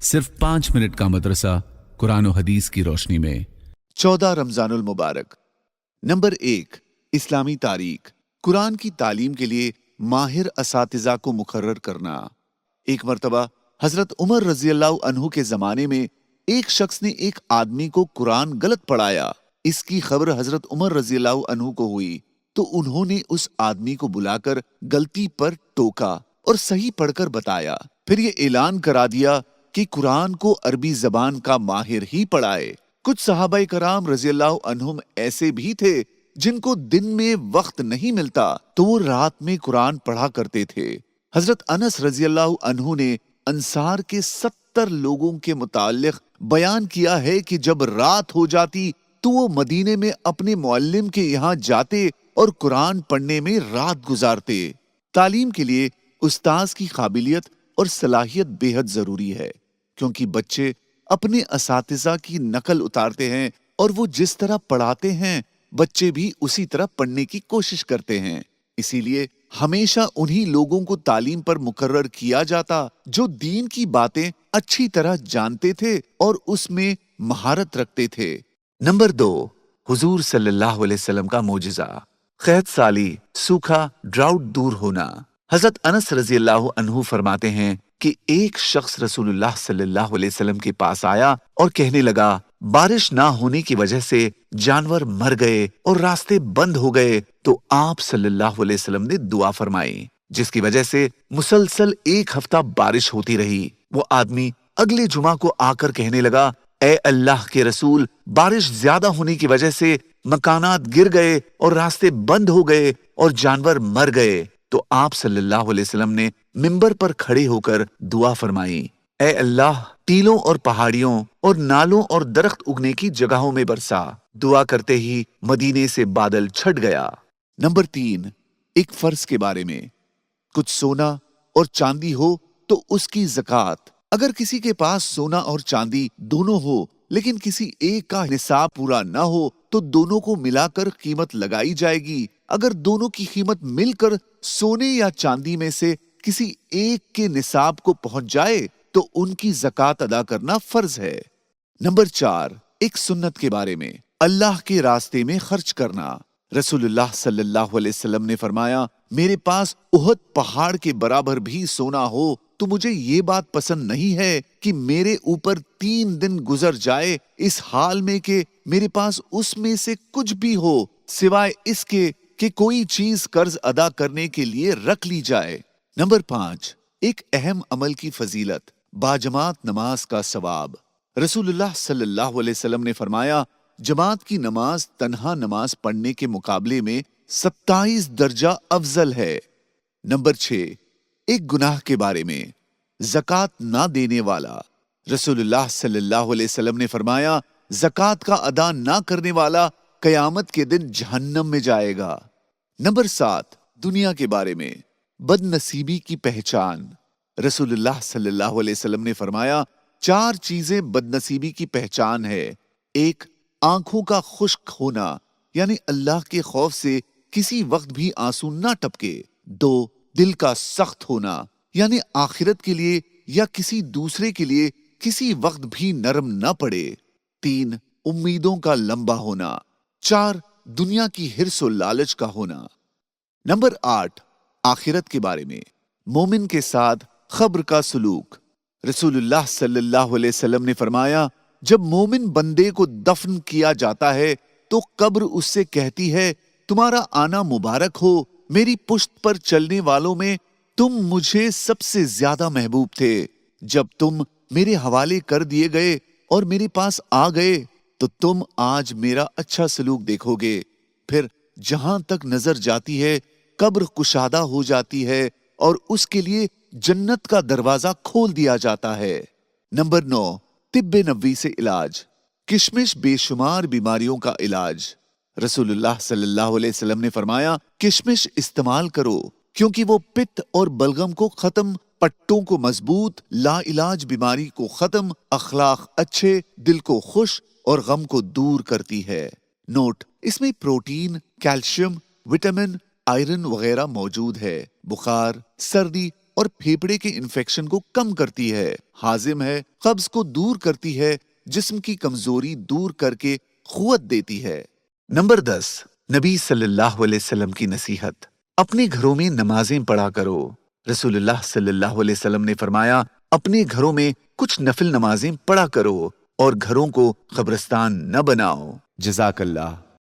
صرف 5 منٹ کا مدرسہ قرآن و حدیث کی روشنی میں 14 رمضان المبارک۔ نمبر 1، اسلامی تاریخ، قرآن کی تعلیم کے لیے ماہر اساتذہ کو مقرر کرنا۔ ایک مرتبہ حضرت عمر رضی اللہ عنہ کے زمانے میں ایک شخص نے ایک آدمی کو قرآن غلط پڑھایا۔ اس کی خبر حضرت عمر رضی اللہ عنہ کو ہوئی تو انہوں نے اس آدمی کو بلا کر غلطی پر ٹوکا اور صحیح پڑھ کر بتایا۔ پھر یہ اعلان کرا دیا کہ قرآن کو عربی زبان کا ماہر ہی پڑھائے۔ کچھ صحابہ کرام رضی اللہ عنہم ایسے بھی تھے جن کو دن میں وقت نہیں ملتا تو وہ رات میں قرآن پڑھا کرتے تھے۔ حضرت انس رضی اللہ عنہ نے انصار کے 70 لوگوں کے متعلق بیان کیا ہے کہ جب رات ہو جاتی تو وہ مدینے میں اپنے معلم کے یہاں جاتے اور قرآن پڑھنے میں رات گزارتے۔ تعلیم کے لیے استاذ کی قابلیت اور صلاحیت بے حد ضروری ہے، کیونکہ بچے اپنے اساتذہ کی نقل اتارتے ہیں اور وہ جس طرح پڑھاتے ہیں بچے بھی اسی طرح پڑھنے کی کوشش کرتے ہیں۔ اسی لیے ہمیشہ انہی لوگوں کو تعلیم پر مقرر کیا جاتا جو دین کی باتیں اچھی طرح جانتے تھے اور اس میں مہارت رکھتے تھے۔ نمبر 2، حضور صلی اللہ علیہ وسلم کا معجزہ، قحط سالی، سوکھا، ڈراؤٹ دور ہونا۔ حضرت انس رضی اللہ عنہ فرماتے ہیں کہ ایک شخص رسول اللہ صلی اللہ علیہ وسلم کے پاس آیا اور کہنے لگا بارش نہ ہونے کی وجہ سے جانور مر گئے اور راستے بند ہو گئے، تو آپ صلی اللہ علیہ وسلم نے دعا فرمائی جس کی وجہ سے مسلسل 1 ہفتہ بارش ہوتی رہی۔ وہ آدمی اگلے جمعہ کو آ کر کہنے لگا اے اللہ کے رسول، بارش زیادہ ہونے کی وجہ سے مکانات گر گئے اور راستے بند ہو گئے اور جانور مر گئے۔ تو آپ صلی اللہ علیہ وسلم نے منبر پر کھڑے ہو کر دعا فرمائی اے اللہ، ٹیلوں اور پہاڑیوں اور نالوں اور درخت اگنے کی جگہوں میں برسا۔ دعا کرتے ہی مدینے سے بادل چھٹ گیا۔ نمبر 3، ایک فرض کے بارے میں، کچھ سونا اور چاندی ہو تو اس کی زکوٰۃ۔ اگر کسی کے پاس سونا اور چاندی دونوں ہو لیکن کسی ایک کا نصاب پورا نہ ہو تو دونوں کو ملا کر قیمت لگائی جائے گی۔ اگر دونوں کی قیمت مل کر سونے یا چاندی میں سے کسی ایک کے نصاب کو پہنچ جائے تو ان کی زکوٰۃ ادا کرنا فرض ہے۔ نمبر 4، ایک سنت کے بارے میں، اللہ کے راستے میں خرچ کرنا۔ رسول اللہ صلی اللہ علیہ وسلم نے فرمایا میرے پاس احد پہاڑ کے برابر بھی سونا ہو تو مجھے یہ بات پسند نہیں ہے کہ میرے اوپر 3 دن گزر جائے اس حال میں کہ میرے پاس اس میں سے کچھ بھی ہو سوائے اس کے کہ کوئی چیز قرض ادا کرنے کے لیے رکھ لی جائے۔ نمبر 5، ایک اہم عمل کی فضیلت، باجماعت نماز کا ثواب۔ رسول اللہ صلی اللہ علیہ وسلم نے فرمایا جماعت کی نماز تنہا نماز پڑھنے کے مقابلے میں 27 درجہ افضل ہے۔ نمبر 6، ایک گناہ کے بارے میں، زکوٰۃ نہ دینے والا۔ رسول اللہ صلی اللہ علیہ وسلم نے فرمایا زکوٰۃ کا ادا نہ کرنے والا قیامت کے دن جہنم میں جائے گا۔ نمبر 7، دنیا کے بارے میں، بد نصیبی کی پہچان۔ رسول اللہ صلی اللہ علیہ وسلم نے فرمایا 4 چیزیں بد نصیبی کی پہچان ہے۔ 1، آنکھوں کا خشک ہونا، یعنی اللہ کے خوف سے کسی وقت بھی آنسو نہ ٹپکے۔ 2، دل کا سخت ہونا، یعنی آخرت کے لیے یا کسی دوسرے کے لیے کسی وقت بھی نرم نہ پڑے۔ 3، امیدوں کا لمبا ہونا۔ 4، دنیا کی حرص و لالچ کا ہونا۔ نمبر 8، آخرت کے بارے میں، مومن کے ساتھ قبر کا سلوک۔ رسول اللہ صلی اللہ علیہ وسلم نے فرمایا جب مومن بندے کو دفن کیا جاتا ہے تو قبر اس سے کہتی ہے تمہارا آنا مبارک ہو، میری پشت پر چلنے والوں میں تم مجھے سب سے زیادہ محبوب تھے۔ جب تم میرے حوالے کر دیے گئے اور میرے پاس آ گئے تو تم آج میرا اچھا سلوک دیکھو گے۔ پھر جہاں تک نظر جاتی ہے قبر کشادہ ہو جاتی ہے اور اس کے لیے جنت کا دروازہ کھول دیا جاتا ہے۔ نمبر 9، طب نبوی سے علاج، کشمش بے شمار بیماریوں کا علاج۔ رسول اللہ صلی اللہ علیہ وسلم نے فرمایا کشمش استعمال کرو کیونکہ وہ پت اور بلغم کو ختم، پٹوں کو مضبوط، لا علاج بیماری کو ختم، اخلاق اچھے، دل کو خوش اور غم کو دور کرتی ہے۔ نوٹ، اس میں پروٹین، کیلشیم، وٹامن، آئرن وغیرہ موجود ہے۔ بخار، سردی اور پھیپھڑے کے انفیکشن کو کم کرتی ہے، ہاضم ہے، قبض کو دور کرتی ہے، جسم کی کمزوری دور کر کے قوت دیتی ہے۔ نمبر 10، نبی صلی اللہ علیہ وسلم کی نصیحت، اپنے گھروں میں نمازیں پڑھا کرو۔ رسول اللہ صلی اللہ علیہ وسلم نے فرمایا، اپنے گھروں میں کچھ نفل نمازیں پڑھا کرو اور گھروں کو قبرستان نہ بناؤ۔ جزاک اللہ۔